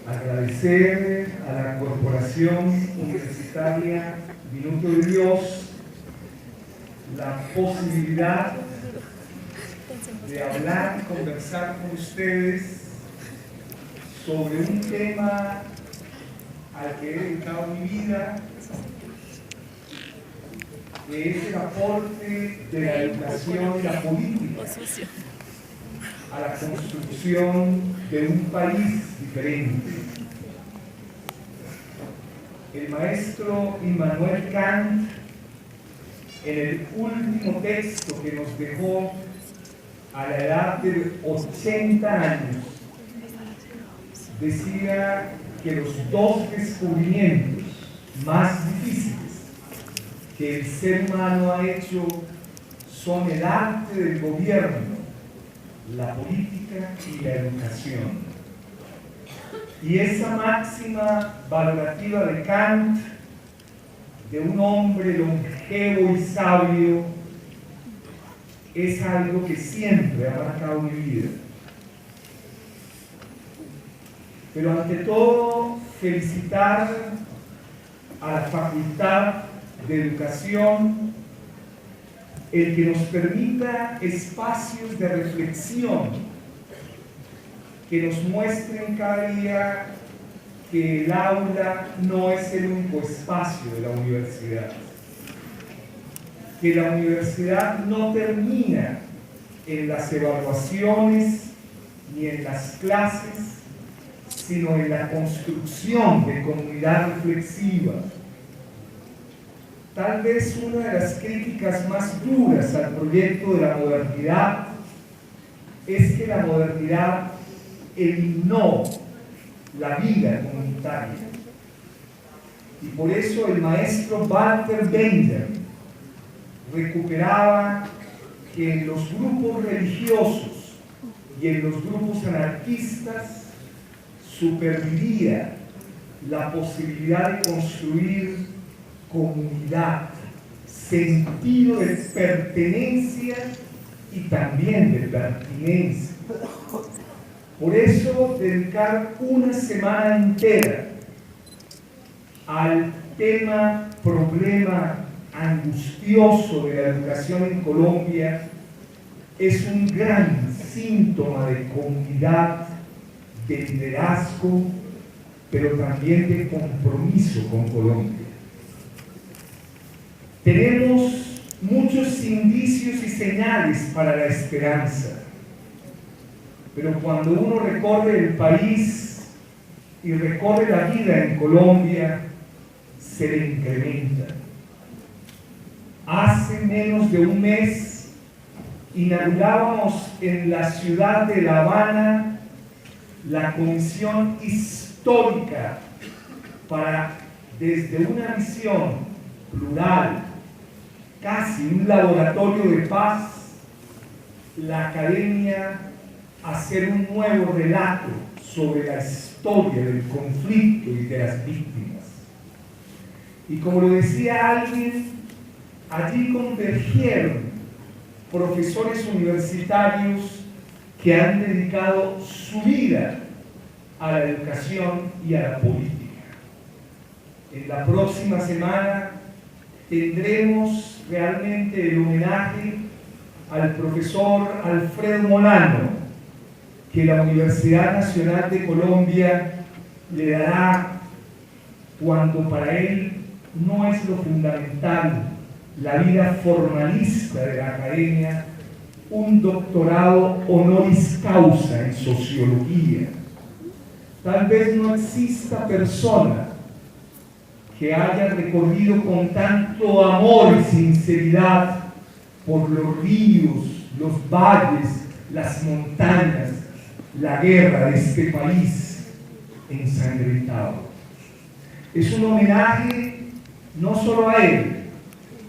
agradecer a la Corporación Universitaria Minuto de Dios la posibilidad de hablar, conversar con ustedes sobre un tema al que he dedicado mi vida, que es el aporte de la educación y la política a la construcción de un país diferente. El maestro Immanuel Kant, en el último texto que nos dejó a la edad de 80 años, decía que los dos descubrimientos más difíciles que el ser humano ha hecho son el arte del gobierno, la política y la educación. Y esa máxima valorativa de Kant, de un hombre longevo y sabio, es algo que siempre ha marcado mi vida. Pero ante todo, felicitar a la Facultad de Educación el que nos permita espacios de reflexión que nos muestren cada día que el aula no es el único espacio de la universidad, que la universidad no termina en las evaluaciones ni en las clases, sino en la construcción de comunidad reflexiva. Tal vez una de las críticas más duras al proyecto de la modernidad es que la modernidad eliminó la vida comunitaria. Y por eso el maestro Walter Benjamin recuperaba que en los grupos religiosos y en los grupos anarquistas supervivía la posibilidad de construir comunidad, sentido de pertenencia y también de pertinencia. Por eso, dedicar una semana entera al problema angustioso de la educación en Colombia es un gran síntoma de comunidad, de liderazgo, pero también de compromiso con Colombia. Tenemos muchos indicios y señales para la esperanza, pero cuando uno recorre el país y recorre la vida en Colombia, se le incrementa. Hace menos de un mes inaugurábamos en la ciudad de La Habana la comisión histórica para, desde una visión plural, casi un laboratorio de paz, la academia hacer un nuevo relato sobre la historia del conflicto y de las víctimas. Y como lo decía alguien, allí convergieron profesores universitarios que han dedicado su vida a la educación y a la política. En la próxima semana tendremos realmente el homenaje al profesor Alfredo Molano, que la Universidad Nacional de Colombia le dará cuando para él no es lo fundamental la vida formalista de la academia, un doctorado honoris causa en sociología. Tal vez no exista persona que haya recorrido con tanto amor y sinceridad por los ríos, los valles, las montañas, la guerra de este país ensangrentado. Es un homenaje no solo a él,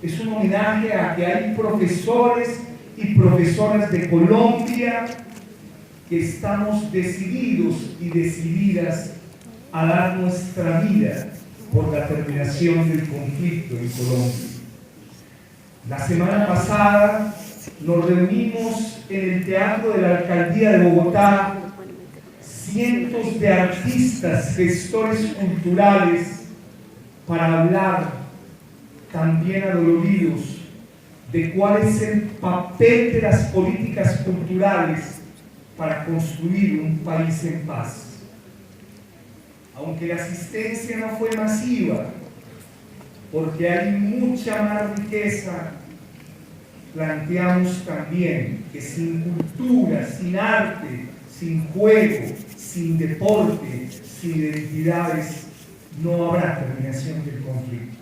es un homenaje a que hay profesores y profesoras de Colombia que estamos decididos y decididas a dar nuestra vida por la terminación del conflicto en Colombia. La semana pasada nos reunimos en el Teatro de la Alcaldía de Bogotá cientos de artistas, gestores culturales, para hablar también adoloridos de cuál es el papel de las políticas culturales para construir un país en paz. Aunque la asistencia no fue masiva, porque hay mucha más riqueza, planteamos también que sin cultura, sin arte, sin juego, sin deporte, sin identidades, no habrá terminación del conflicto.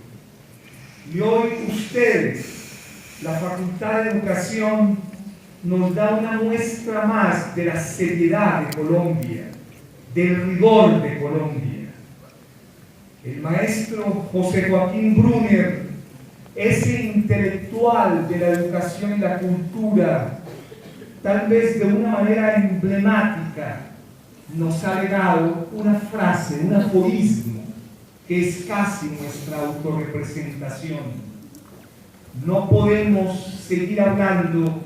Y hoy ustedes, la Facultad de Educación, nos da una muestra más de la seriedad de Colombia, del rigor de Colombia. El maestro José Joaquín Brunner, ese intelectual de la educación y la cultura, tal vez de una manera emblemática, nos ha legado una frase, un aforismo, que es casi nuestra autorrepresentación. No podemos seguir hablando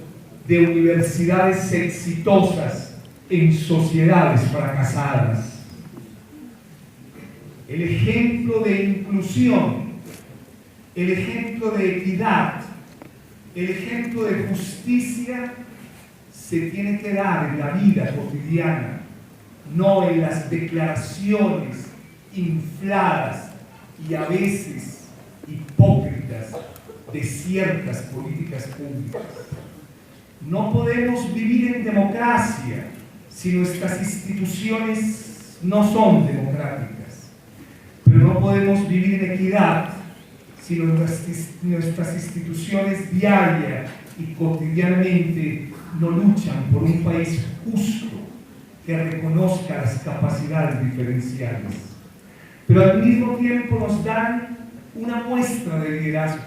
de universidades exitosas en sociedades fracasadas. El ejemplo de inclusión, el ejemplo de equidad, el ejemplo de justicia se tiene que dar en la vida cotidiana, no en las declaraciones infladas y a veces hipócritas de ciertas políticas públicas. No podemos vivir en democracia si nuestras instituciones no son democráticas. Pero no podemos vivir en equidad si nuestras instituciones diaria y cotidianamente no luchan por un país justo que reconozca las capacidades diferenciales. Pero al mismo tiempo nos dan una muestra de liderazgo,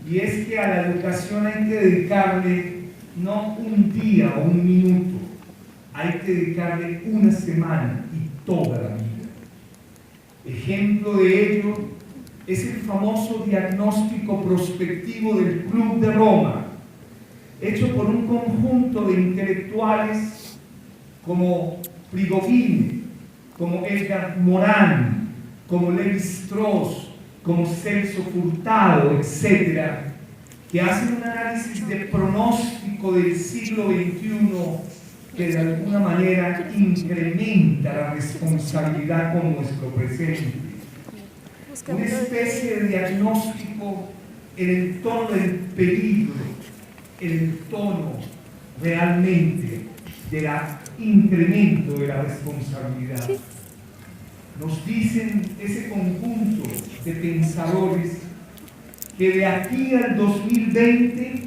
y es que a la educación hay que dedicarle no un día o un minuto, hay que dedicarle una semana y toda la vida. Ejemplo de ello es el famoso diagnóstico prospectivo del Club de Roma, hecho por un conjunto de intelectuales como Prigogine, como Edgar Morin, como Levi Strauss, como Celso Furtado, etc., que hacen un análisis de pronóstico del siglo XXI que de alguna manera incrementa la responsabilidad con nuestro presente. Una especie de diagnóstico en el tono del peligro, en el tono realmente del incremento de la responsabilidad. Nos dicen ese conjunto de pensadores que de aquí al 2020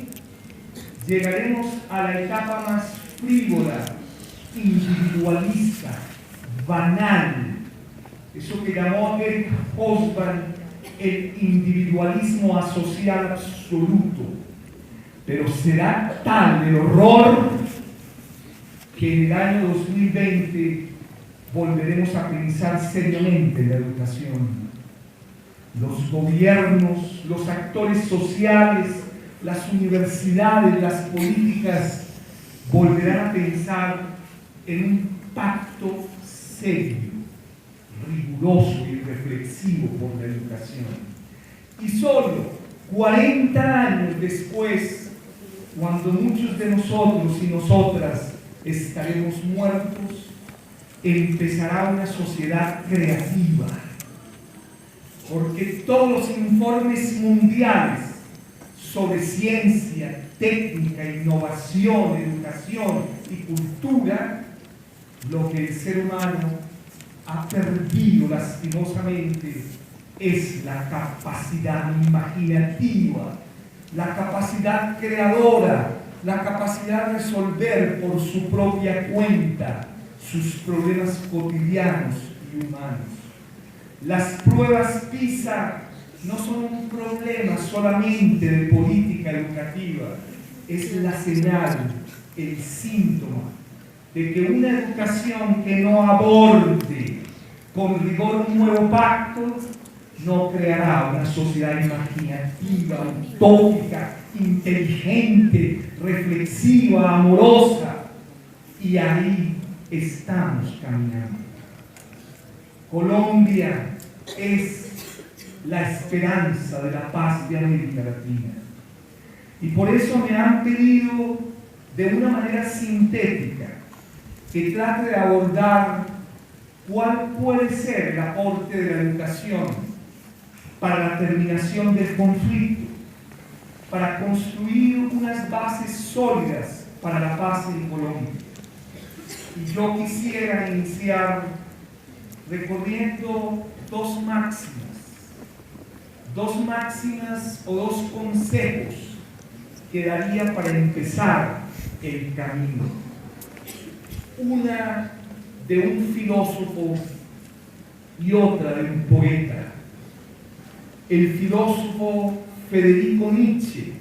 llegaremos a la etapa más frívola, individualista, banal, eso que llamó Eric Hobsbawm el individualismo asocial absoluto. Pero será tal el horror que en el año 2020 volveremos a pensar seriamente en la educación. Los gobiernos, los actores sociales, las universidades, las políticas volverán a pensar en un pacto serio, riguroso y reflexivo por la educación. Y solo 40 años después, cuando muchos de nosotros y nosotras estaremos muertos, empezará una sociedad creativa, porque todos los informes mundiales sobre ciencia, técnica, innovación, educación y cultura, lo que el ser humano ha perdido lastimosamente es la capacidad imaginativa, la capacidad creadora, la capacidad de resolver por su propia cuenta sus problemas cotidianos y humanos. Las pruebas PISA no son un problema solamente de política educativa, es la señal, el síntoma de que una educación que no aborde con rigor un nuevo pacto no creará una sociedad imaginativa, utópica, inteligente, reflexiva, amorosa. Y ahí estamos caminando. Colombia es la esperanza de la paz de América Latina. Y por eso me han pedido de una manera sintética que trate de abordar cuál puede ser el aporte de la educación para la terminación del conflicto, para construir unas bases sólidas para la paz en Colombia. Y yo quisiera iniciar recorriendo dos máximas o dos consejos que daría para empezar el camino. Una de un filósofo y otra de un poeta. El filósofo Federico Nietzsche